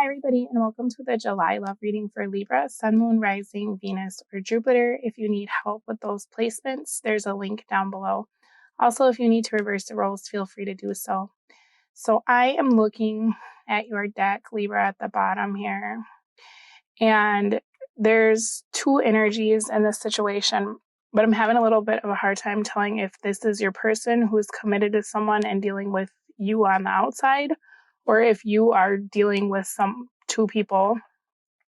everybody, and welcome to the July love reading for Libra, Sun, Moon, Rising, Venus, or Jupiter. If you need help with those placements, there's a link down below. Also, if you need to reverse the roles, feel free to do so. So I am looking at your deck, Libra, at the bottom here, and there's two energies in this situation, but I'm having a little bit of a hard time telling if this is your person who's committed to someone and dealing with you on the outside, or if you are dealing with two people,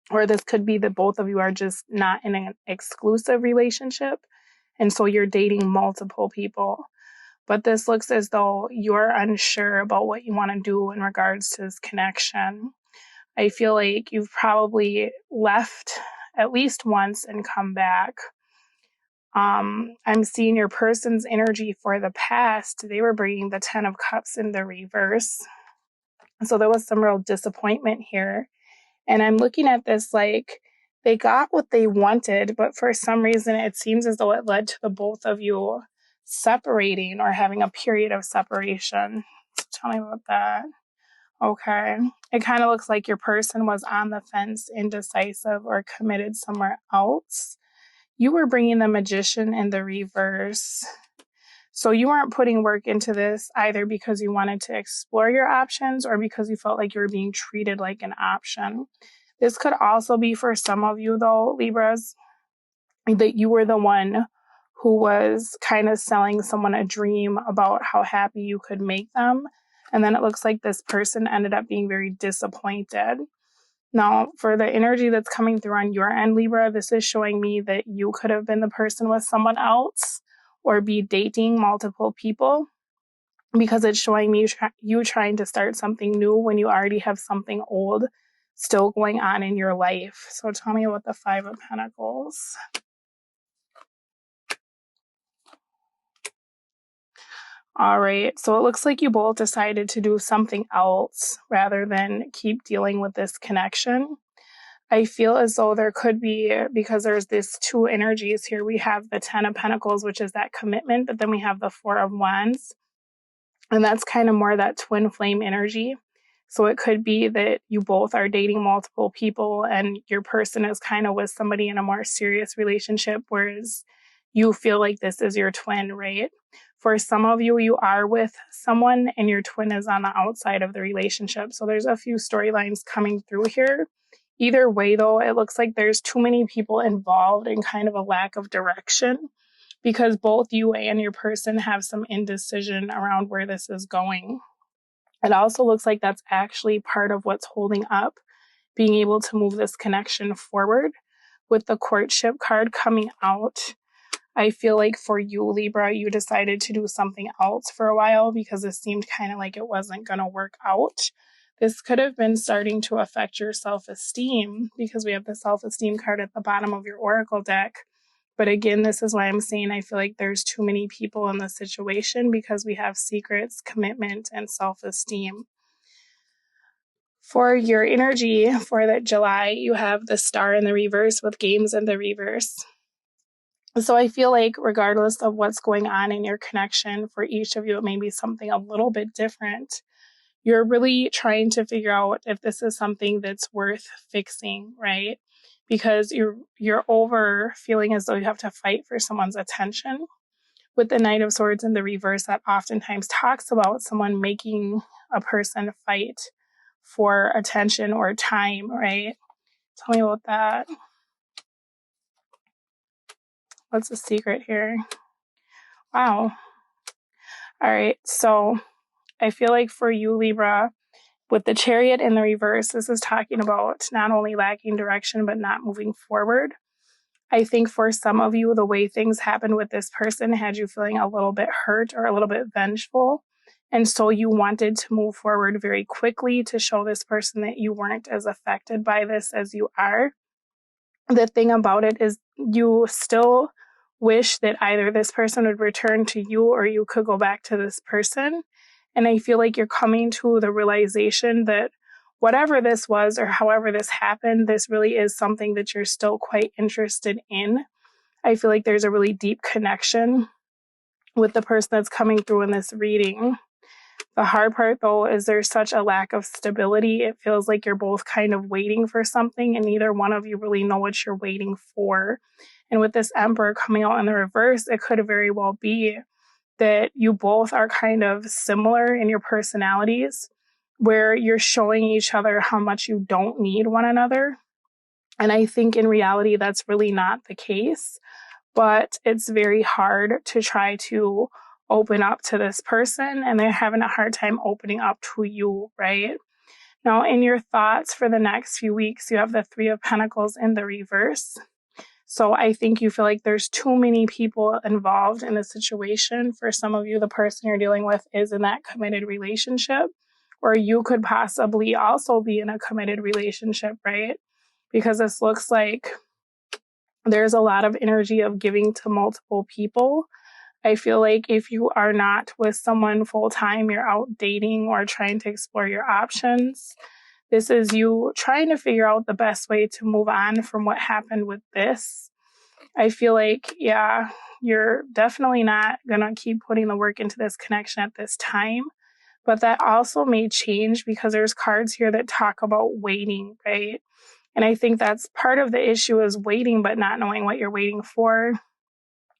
or this could be that both of you are just not in an exclusive relationship, and so you're dating multiple people. But this looks as though you're unsure about what you want to do in regards to this connection. I feel like you've probably left at least once and come back. I'm seeing your person's energy for the past. They were bringing the 10 of Cups in the reverse. So there was some real disappointment here. And I'm looking at this like they got what they wanted, but for some reason it seems as though it led to the both of you separating or having a period of separation. Tell me about that. Okay. It kind of looks like your person was on the fence, indecisive, or committed somewhere else. You were bringing the Magician in the reverse. So you weren't putting work into this either because you wanted to explore your options or because you felt like you were being treated like an option. This could also be for some of you, though, Libras, that you were the one who was kind of selling someone a dream about how happy you could make them. And then it looks like this person ended up being very disappointed. Now, for the energy that's coming through on your end, Libra, this is showing me that you could have been the person with someone else or be dating multiple people, because it's showing me you trying to start something new when you already have something old still going on in your life. So tell me about the 5 of Pentacles. All right, so it looks like you both decided to do something else rather than keep dealing with this connection. I feel as though there could be, because there's these two energies here, we have the 10 of Pentacles, which is that commitment, but then we have the 4 of Wands, and that's kind of more that twin flame energy. So it could be that you both are dating multiple people and your person is kind of with somebody in a more serious relationship, whereas you feel like this is your twin, right? For some of you, you are with someone and your twin is on the outside of the relationship. So there's a few storylines coming through here. Either way, though, it looks like there's too many people involved and kind of a lack of direction, because both you and your person have some indecision around where this is going. It also looks like that's actually part of what's holding up being able to move this connection forward. With the courtship card coming out, I feel like for you, Libra, you decided to do something else for a while because it seemed kind of like it wasn't going to work out. This could have been starting to affect your self-esteem because we have the self-esteem card at the bottom of your oracle deck. But again, this is why I'm saying I feel like there's too many people in the situation because we have secrets, commitment, and self-esteem. For your energy for that July, you have the Star in the reverse with games in the reverse. So I feel like regardless of what's going on in your connection, for each of you, it may be something a little bit different. You're really trying to figure out if this is something that's worth fixing, right? Because you're over feeling as though you have to fight for someone's attention. With the Knight of Swords in the reverse, that oftentimes talks about someone making a person fight for attention or time, right? Tell me about that. What's the secret here? Wow. All right, so I feel like for you, Libra, with the Chariot in the reverse, this is talking about not only lacking direction, but not moving forward. I think for some of you, the way things happened with this person had you feeling a little bit hurt or a little bit vengeful. And so you wanted to move forward very quickly to show this person that you weren't as affected by this as you are. The thing about it is you still wish that either this person would return to you or you could go back to this person. And I feel like you're coming to the realization that whatever this was or however this happened, this really is something that you're still quite interested in. I feel like there's a really deep connection with the person that's coming through in this reading. The hard part, though, is there's such a lack of stability. It feels like you're both kind of waiting for something, and neither one of you really know what you're waiting for. And with this Emperor coming out in the reverse, it could very well be that you both are kind of similar in your personalities, where you're showing each other how much you don't need one another. And I think in reality, that's really not the case. But it's very hard to try to open up to this person, and they're having a hard time opening up to you, right? Now, in your thoughts for the next few weeks, you have the Three of Pentacles in the reverse. So I think you feel like there's too many people involved in the situation. For some of you, the person you're dealing with is in that committed relationship, or you could possibly also be in a committed relationship, right? Because this looks like there's a lot of energy of giving to multiple people. I feel like if you are not with someone full time, you're out dating or trying to explore your options. This is you trying to figure out the best way to move on from what happened with this. I feel like, yeah, you're definitely not going to keep putting the work into this connection at this time. But that also may change because there's cards here that talk about waiting, right? And I think that's part of the issue is waiting, but not knowing what you're waiting for.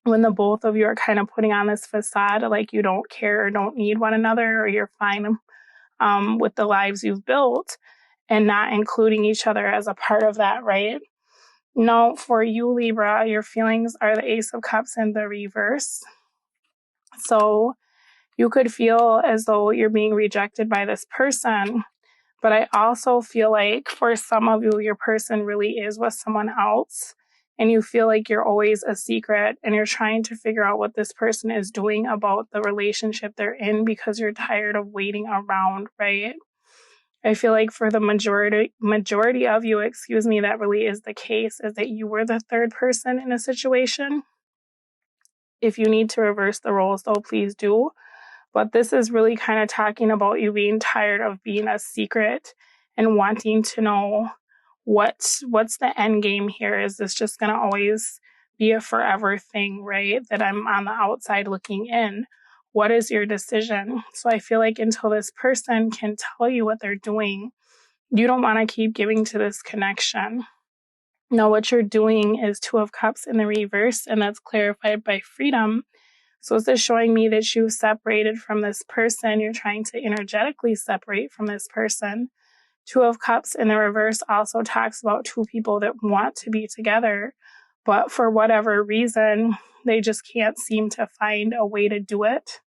When the both of you are kind of putting on this facade, like you don't care or don't need one another, or you're fine with the lives you've built and not including each other as a part of that, right? Now, for you, Libra, your feelings are the Ace of Cups in the reverse. So you could feel as though you're being rejected by this person. But I also feel like for some of you, your person really is with someone else. And you feel like you're always a secret and you're trying to figure out what this person is doing about the relationship they're in because you're tired of waiting around, right? I feel like for the majority of you, that really is the case, is that you were the third person in a situation. If you need to reverse the roles, though, please do. But this is really kind of talking about you being tired of being a secret and wanting to know what's the end game here. Is this just going to always be a forever thing, right? That I'm on the outside looking in. What is your decision? So I feel like until this person can tell you what they're doing, you don't want to keep giving to this connection. Now, what you're doing is Two of Cups in the reverse, and that's clarified by freedom. So is this showing me that you've separated from this person? You're trying to energetically separate from this person. Two of Cups in the reverse also talks about two people that want to be together, but for whatever reason, they just can't seem to find a way to do it.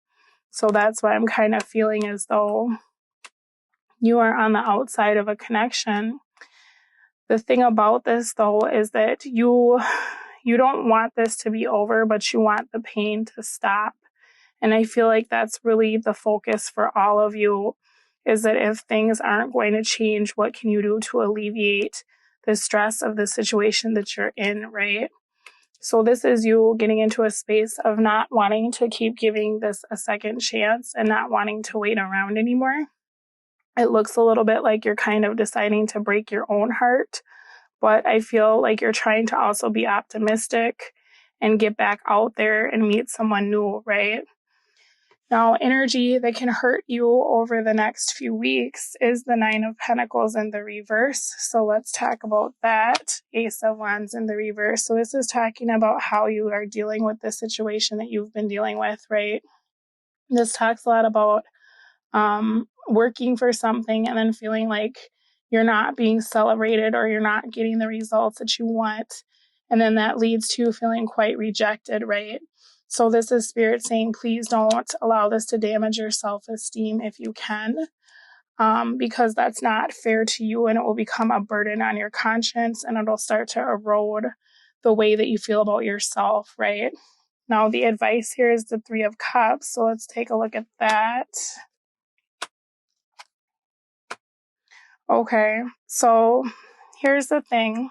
So that's why I'm kind of feeling as though you are on the outside of a connection. The thing about this, though, is that you don't want this to be over, but you want the pain to stop. And I feel like that's really the focus for all of you, is that if things aren't going to change, what can you do to alleviate the stress of the situation that you're in, right? So this is you getting into a space of not wanting to keep giving this a second chance and not wanting to wait around anymore. It looks a little bit like you're kind of deciding to break your own heart, but I feel like you're trying to also be optimistic and get back out there and meet someone new, right? Now, energy that can hurt you over the next few weeks is the Nine of Pentacles in the reverse. So let's talk about that. Ace of Wands in the reverse. So this is talking about how you are dealing with the situation that you've been dealing with, right? This talks a lot about working for something and then feeling like you're not being celebrated or you're not getting the results that you want. And then that leads to feeling quite rejected, right? So this is Spirit saying, please don't allow this to damage your self-esteem if you can, because that's not fair to you and it will become a burden on your conscience and it'll start to erode the way that you feel about yourself, right? Now, the advice here is the Three of Cups. So let's take a look at that. Okay, so here's the thing.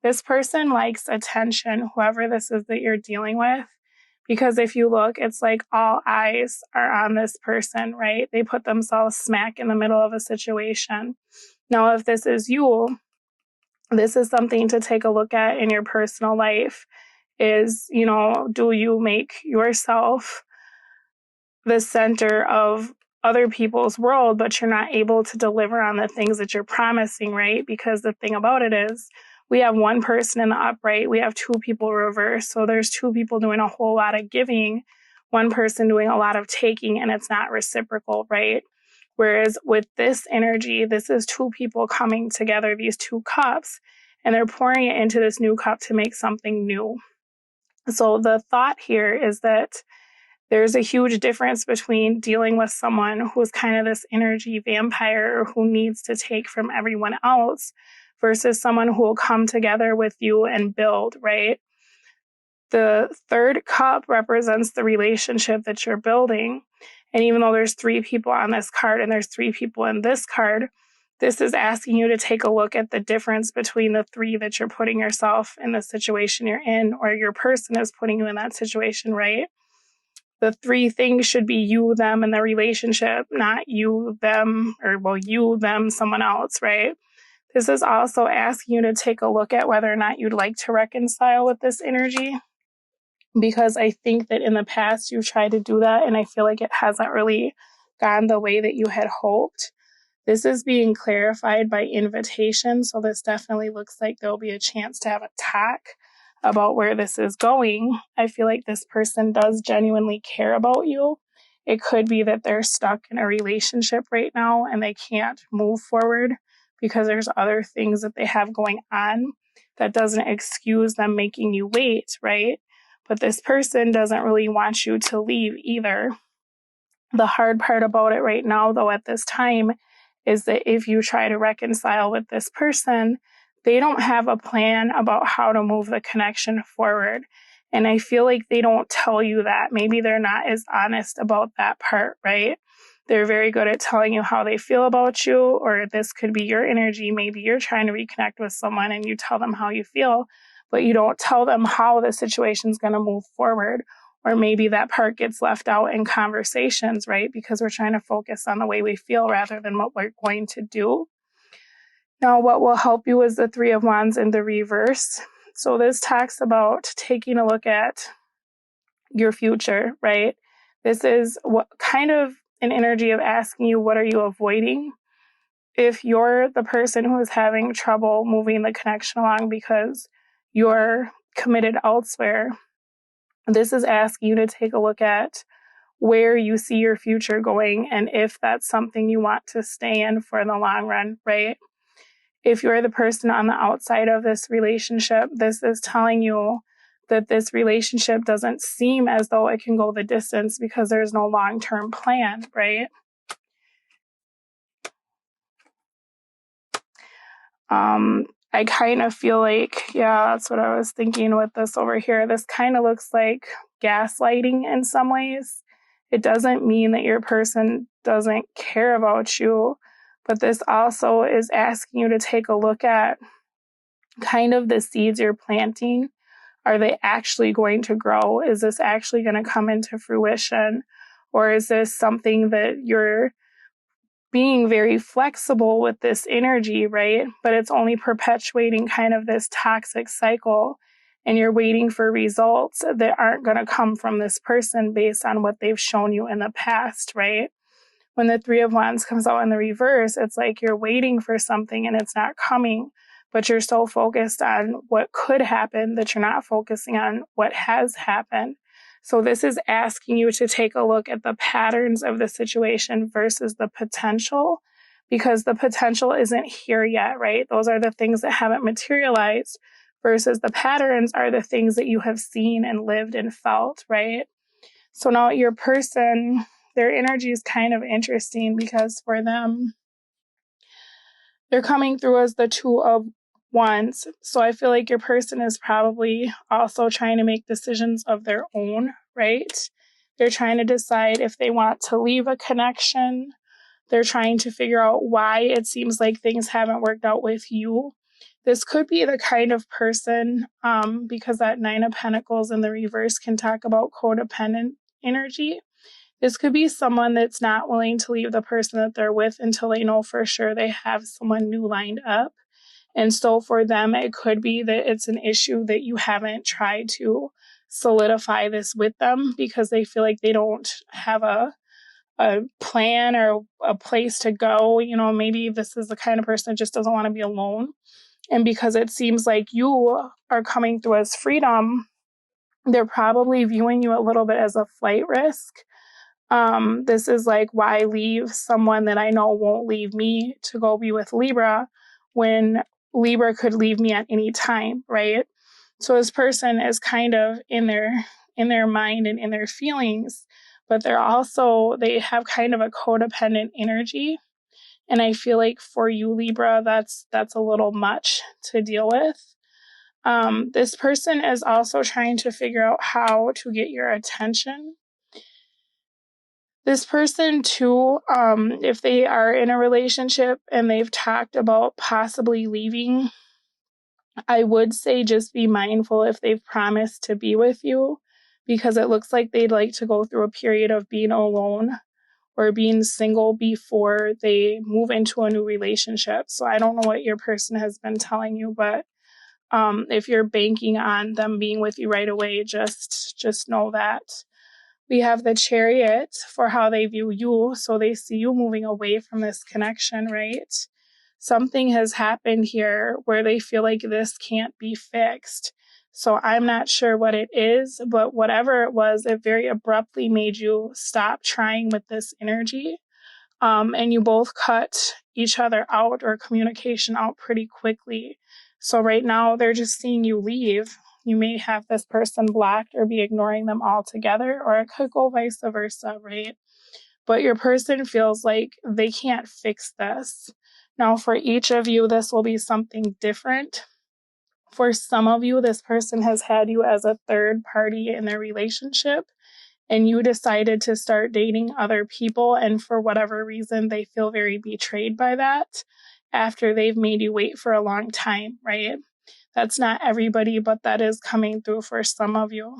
This person likes attention, whoever this is that you're dealing with, because if you look, it's like all eyes are on this person, right? They put themselves smack in the middle of a situation. Now, if this is you, this is something to take a look at in your personal life is, do you make yourself the center of other people's world, but you're not able to deliver on the things that you're promising, right? Because the thing about it is, we have one person in the upright, we have two people reversed. So there's two people doing a whole lot of giving, one person doing a lot of taking, and it's not reciprocal, right? Whereas with this energy, this is two people coming together, these two cups, and they're pouring it into this new cup to make something new. So the thought here is that there's a huge difference between dealing with someone who's kind of this energy vampire who needs to take from everyone else versus someone who will come together with you and build, right? The third cup represents the relationship that you're building. And even though there's three people on this card and there's three people in this card, this is asking you to take a look at the difference between the three that you're putting yourself in the situation you're in, or your person is putting you in that situation, right? The three things should be you, them, and the relationship, not you, them, or well, you, them, someone else, right? This is also asking you to take a look at whether or not you'd like to reconcile with this energy, because I think that in the past you've tried to do that and I feel like it hasn't really gone the way that you had hoped. This is being clarified by invitation, so this definitely looks like there'll be a chance to have a talk about where this is going. I feel like this person does genuinely care about you. It could be that they're stuck in a relationship right now and they can't move forward because there's other things that they have going on. That doesn't excuse them making you wait, right? But this person doesn't really want you to leave either. The hard part about it right now, though, at this time, is that if you try to reconcile with this person, they don't have a plan about how to move the connection forward. And I feel like they don't tell you that. Maybe they're not as honest about that part, right? They're very good at telling you how they feel about you, or this could be your energy. Maybe you're trying to reconnect with someone and you tell them how you feel, but you don't tell them how the situation's going to move forward. Or maybe that part gets left out in conversations, right? Because we're trying to focus on the way we feel rather than what we're going to do. Now, what will help you is the Three of Wands in the reverse. So this talks about taking a look at your future, right? This is what kind of an energy of asking you, what are you avoiding? If you're the person who is having trouble moving the connection along because you're committed elsewhere, this is asking you to take a look at where you see your future going and if that's something you want to stay in for the long run, right? If you're the person on the outside of this relationship, this is telling you that this relationship doesn't seem as though it can go the distance because there's no long-term plan, right? I kind of feel like, yeah, that's what I was thinking with this over here. This kind of looks like gaslighting in some ways. It doesn't mean that your person doesn't care about you, but this also is asking you to take a look at kind of the seeds you're planting. Are they actually going to grow? Is this actually going to come into fruition? Or is this something that you're being very flexible with this energy, right? But it's only perpetuating kind of this toxic cycle, and you're waiting for results that aren't going to come from this person based on what they've shown you in the past, right? When the Three of Wands comes out in the reverse, it's like you're waiting for something and it's not coming, but you're so focused on what could happen that you're not focusing on what has happened. So this is asking you to take a look at the patterns of the situation versus the potential, because the potential isn't here yet, right? Those are the things that haven't materialized versus the patterns are the things that you have seen and lived and felt, right? So now your person, their energy is kind of interesting because for them, they're coming through as the Two of Wands. So I feel like your person is probably also trying to make decisions of their own, right? They're trying to decide if they want to leave a connection. They're trying to figure out why it seems like things haven't worked out with you. This could be the kind of person, because that Nine of Pentacles in the reverse can talk about codependent energy. This could be someone that's not willing to leave the person that they're with until they know for sure they have someone new lined up. And so for them, it could be that it's an issue that you haven't tried to solidify this with them because they feel like they don't have a a plan or a place to go. You know, maybe this is the kind of person that just doesn't want to be alone. And because it seems like you are coming through as freedom, they're probably viewing you a little bit as a flight risk. This is like, why leave someone that I know won't leave me to go be with Libra when Libra could leave me at any time, right? So this person is kind of in their mind and in their feelings, but they have kind of a codependent energy. And I feel like for you, Libra, that's a little much to deal with. This person is also trying to figure out how to get your attention. This person too, if they are in a relationship and they've talked about possibly leaving, I would say just be mindful if they've promised to be with you, because it looks like they'd like to go through a period of being alone or being single before they move into a new relationship. So I don't know what your person has been telling you, but if you're banking on them being with you right away, just know that. We have the Chariot for how they view you. So they see you moving away from this connection, right? Something has happened here where they feel like this can't be fixed. So I'm not sure what it is, but whatever it was, it very abruptly made you stop trying with this energy. And you both cut each other out or communication out pretty quickly. So right now they're just seeing you leave. You may have this person blocked or be ignoring them altogether, or it could go vice versa, right? But your person feels like they can't fix this. Now, for each of you, this will be something different. For some of you, this person has had you as a third party in their relationship, and you decided to start dating other people, and for whatever reason, they feel very betrayed by that after they've made you wait for a long time, right? That's not everybody, but that is coming through for some of you.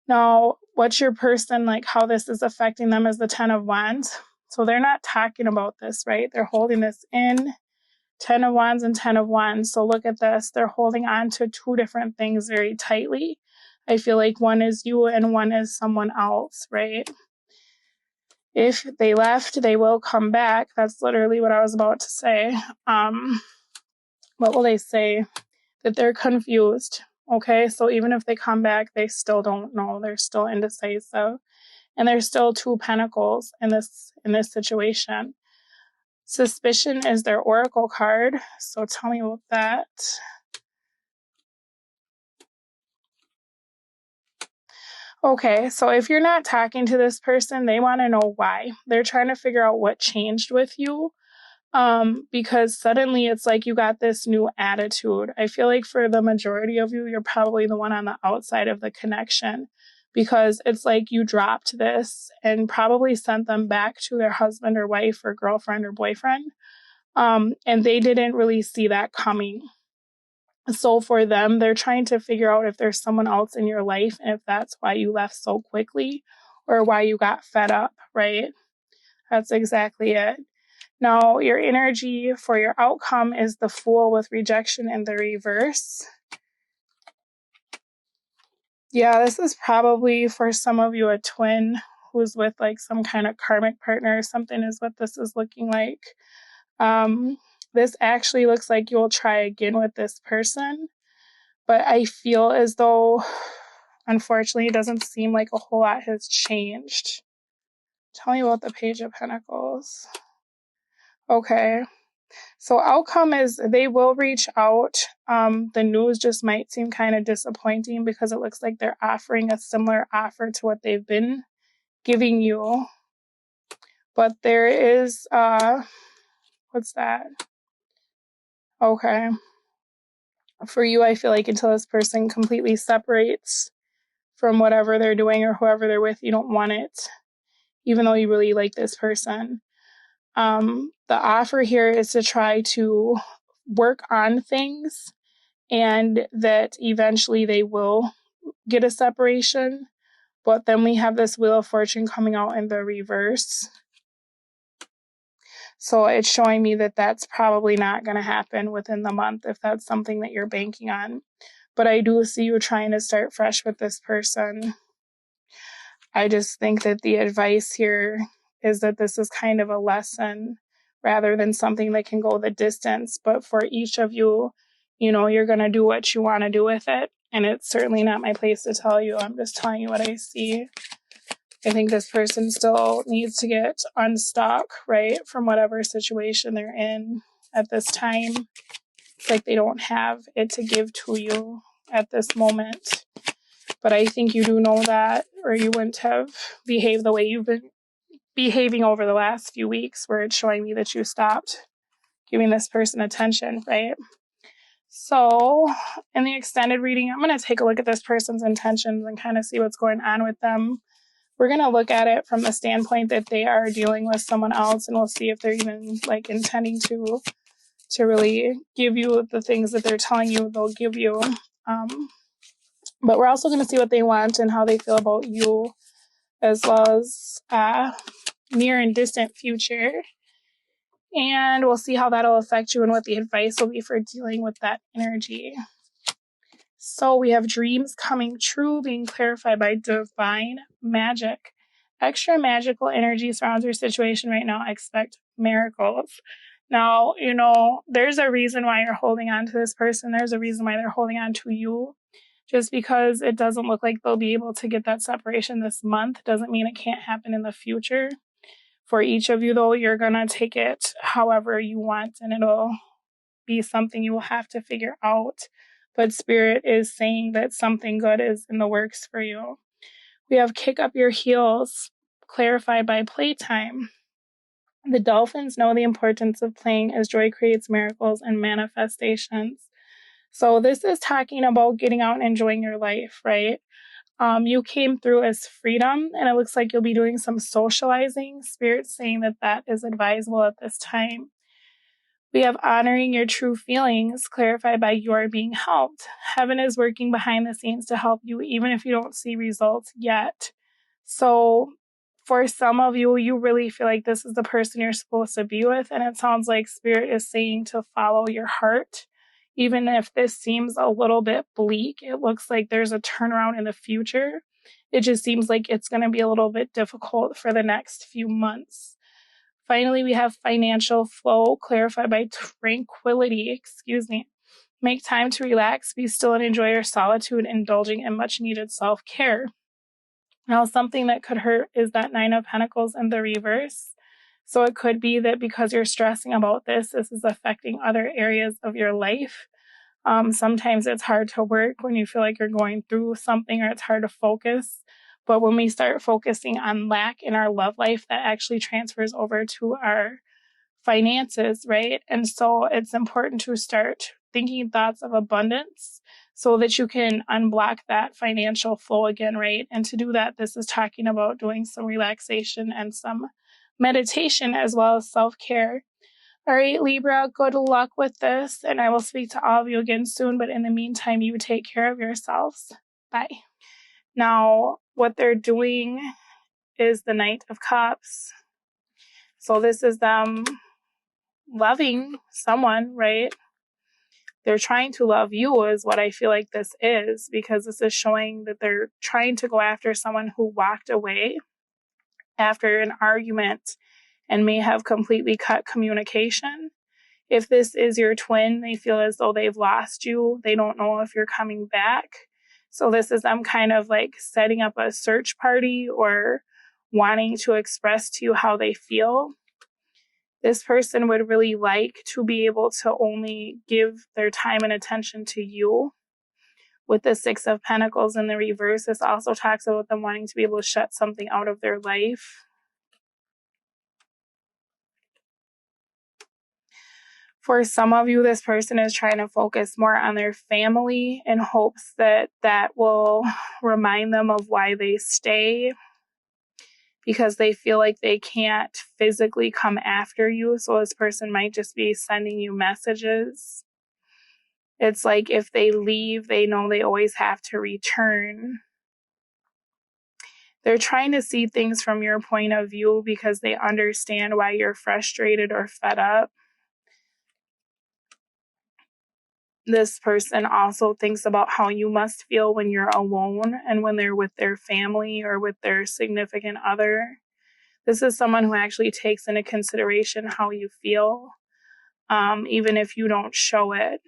Now, what's your person, like how this is affecting them is the 10 of Wands. So they're not talking about this, right? They're holding this in. 10 of Wands and 10 of Wands. So look at this. They're holding on to two different things very tightly. I feel like one is you and one is someone else, right? If they left, they will come back. That's literally what I was about to say. What will they say? That they're confused. Okay, so even if they come back, they still don't know. They're still indecisive. And there's still 2 pentacles in this situation. Suspicion is their oracle card. So tell me about that. Okay, so if you're not talking to this person, they want to know why. They're trying to figure out what changed with you. Because suddenly it's like you got this new attitude. I feel like for the majority of you, you're probably the one on the outside of the connection, because it's like you dropped this and probably sent them back to their husband or wife or girlfriend or boyfriend. And they didn't really see that coming. So for them, they're trying to figure out if there's someone else in your life and if that's why you left so quickly or why you got fed up, right? That's exactly it. Now, your energy for your outcome is the Fool with rejection in the reverse. Yeah, this is probably for some of you a twin who's with like some kind of karmic partner or something is what this is looking like. This actually looks like you'll try again with this person, but I feel as though, unfortunately, it doesn't seem like a whole lot has changed. Tell me about the Page of Pentacles. Okay. So outcome is they will reach out. The news just might seem kind of disappointing because it looks like they're offering a similar offer to what they've been giving you. But there is, what's that? Okay. For you, I feel like until this person completely separates from whatever they're doing or whoever they're with, you don't want it, even though you really like this person. The offer here is to try to work on things and that eventually they will get a separation. But then we have this Wheel of Fortune coming out in the reverse. So it's showing me that that's probably not going to happen within the month if that's something that you're banking on. But I do see you trying to start fresh with this person. I just think that the advice here is that this is kind of a lesson rather than something that can go the distance. But for each of you, you're going to do what you want to do with it. And it's certainly not my place to tell you. I'm just telling you what I see. I think this person still needs to get unstuck, right, from whatever situation they're in at this time. It's like they don't have it to give to you at this moment. But I think you do know that, or you wouldn't have behaved the way you've been behaving over the last few weeks, where it's showing me that you stopped giving this person attention, right? So in the extended reading, I'm going to take a look at this person's intentions and kind of see what's going on with them. We're going to look at it from the standpoint that they are dealing with someone else, and we'll see if they're even like intending to really give you the things that they're telling you they'll give you. But we're also going to see what they want and how they feel about you, as well as near and distant future. And we'll see how that'll affect you and what the advice will be for dealing with that energy. So we have dreams coming true being clarified by divine magic. Extra magical energy surrounds your situation right now. Expect miracles. Now, there's a reason why you're holding on to this person. There's a reason why they're holding on to you. Just because it doesn't look like they'll be able to get that separation this month doesn't mean it can't happen in the future. For each of you, though, you're going to take it however you want, and it'll be something you will have to figure out. But Spirit is saying that something good is in the works for you. We have kick up your heels, clarified by playtime. The dolphins know the importance of playing as joy creates miracles and manifestations. So this is talking about getting out and enjoying your life, right? You came through as freedom, and it looks like you'll be doing some socializing. Spirit's saying that is advisable at this time. We have honoring your true feelings, clarified by you are being helped. Heaven is working behind the scenes to help you, even if you don't see results yet. So for some of you, you really feel like this is the person you're supposed to be with, and it sounds like Spirit is saying to follow your heart. Even if this seems a little bit bleak, it looks like there's a turnaround in the future. It just seems like it's going to be a little bit difficult for the next few months. Finally, we have financial flow, clarified by tranquility. Make time to relax, be still, and enjoy your solitude, indulging in much needed self-care. Now, something that could hurt is that 9 of Pentacles in the reverse. So it could be that because you're stressing about this is affecting other areas of your life. Sometimes it's hard to work when you feel like you're going through something, or it's hard to focus. But when we start focusing on lack in our love life, that actually transfers over to our finances, right? And so it's important to start thinking thoughts of abundance so that you can unblock that financial flow again, right? And to do that, this is talking about doing some relaxation and some meditation, as well as self-care. All right, Libra, good luck with this, and I will speak to all of you again soon. But in the meantime, you take care of yourselves. Bye. Now, what they're doing is the Knight of Cups. So this is them loving someone, right? They're trying to love you is what I feel like this is, because this is showing that they're trying to go after someone who walked away after an argument and may have completely cut communication. If this is your twin, they feel as though they've lost you. They don't know if you're coming back. So this is them kind of like setting up a search party or wanting to express to you how they feel. This person would really like to be able to only give their time and attention to you. With the 6 of Pentacles in the reverse, this also talks about them wanting to be able to shut something out of their life. For some of you, this person is trying to focus more on their family in hopes that that will remind them of why they stay, because they feel like they can't physically come after you. So this person might just be sending you messages. It's like if they leave, they know they always have to return. They're trying to see things from your point of view because they understand why you're frustrated or fed up. This person also thinks about how you must feel when you're alone and when they're with their family or with their significant other. This is someone who actually takes into consideration how you feel, even if you don't show it.